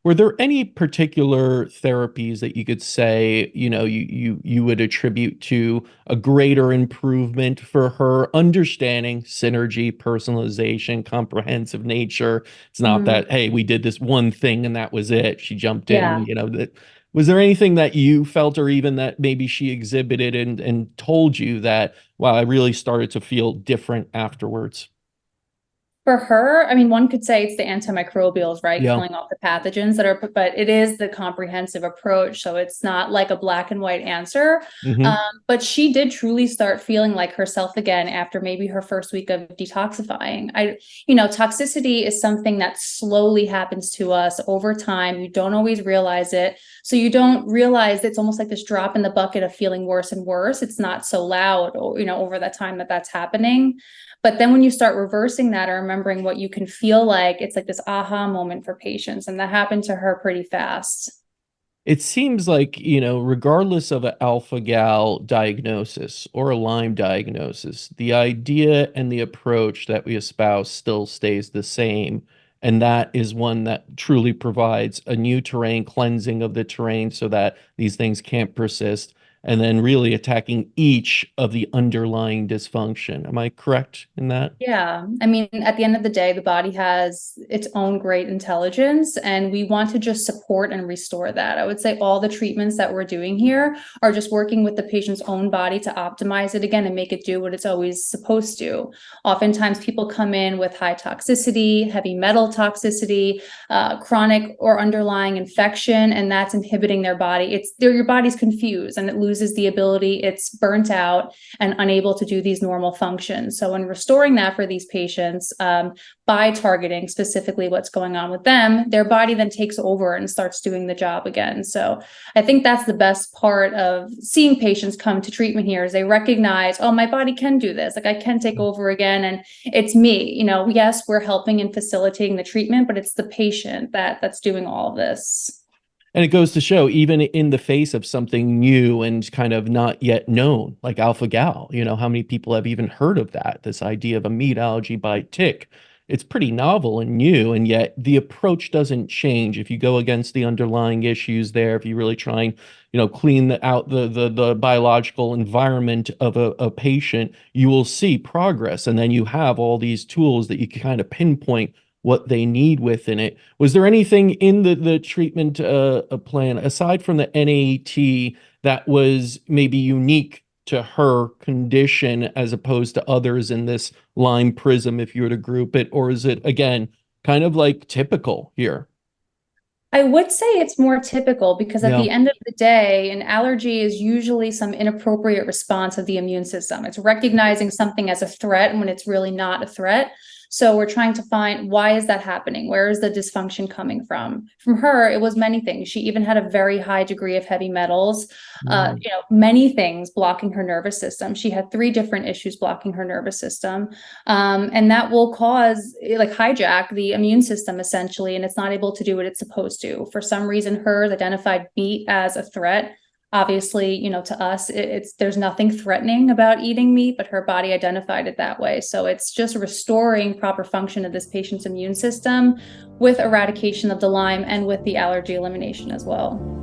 Were there any particular therapies that you could say, you would attribute to a greater improvement for her understanding synergy, personalization, comprehensive nature? It's not Mm, that, hey, we did this one thing and that was it. She jumped in, yeah. that was there anything that you felt or even that maybe she exhibited and told you that, wow, I really started to feel different afterwards? For her, I mean, one could say it's the antimicrobials, right? Yeah. Killing off the pathogens that are, but it is the comprehensive approach. So it's not like a black and white answer. Um, Hmm. but she did truly start feeling like herself again after maybe her first week of detoxifying. Toxicity is something that slowly happens to us over time. You don't always realize it. So you don't realize it's almost like this drop in the bucket of feeling worse and worse. It's not so loud, over that time that that's happening. But then when you start reversing that or remembering what you can feel like, it's like this aha moment for patients. And that happened to her pretty fast. It seems like, regardless of an alpha gal diagnosis or a Lyme diagnosis, the idea and the approach that we espouse still stays the same. And that is one that truly provides a new terrain, cleansing of the terrain so that these things can't persist, and then really attacking each of the underlying dysfunction. Am I correct in that? Yeah. I mean, at the end of the day, the body has its own great intelligence, and we want to just support and restore that. I would say all the treatments that we're doing here are just working with the patient's own body to optimize it again and make it do what it's always supposed to. Oftentimes, people come in with high toxicity, heavy metal toxicity, chronic or underlying infection, and that's inhibiting their body. Your body's confused and it loses the ability, it's burnt out and unable to do these normal functions. So in restoring that for these patients, by targeting specifically what's going on with them, their body then takes over and starts doing the job again. So I think that's the best part of seeing patients come to treatment here is they recognize, oh, my body can do this. Like I can take over again and it's me. Yes, we're helping and facilitating the treatment, but it's the patient that's doing all of this. And it goes to show, even in the face of something new and kind of not yet known, like alpha gal, how many people have even heard of that? This idea of a meat allergy by tick. It's pretty novel and new, and yet the approach doesn't change. If you go against the underlying issues there, if you really try and, clean out the biological environment of a patient, you will see progress. And then you have all these tools that you can kind of pinpoint what they need within it. Was there anything in the treatment plan aside from the NAET that was maybe unique to her condition as opposed to others in this Lyme prism, if you were to group it, or is it again kind of like typical here? I would say it's more typical because at Yeah. the end of the day, an allergy is usually some inappropriate response of the immune system. It's recognizing something as a threat when it's really not a threat. So we're trying to find why is that happening? Where is the dysfunction coming from? From her, it was many things. She even had a very high degree of heavy metals, Mm. many things blocking her nervous system. She had three different issues blocking her nervous system. And that will cause like hijack the immune system essentially, and it's not able to do what it's supposed to. For some reason, hers identified meat as a threat. Obviously, to us, it's there's nothing threatening about eating meat, but her body identified it that way. So it's just restoring proper function of this patient's immune system with eradication of the Lyme and with the allergy elimination as well.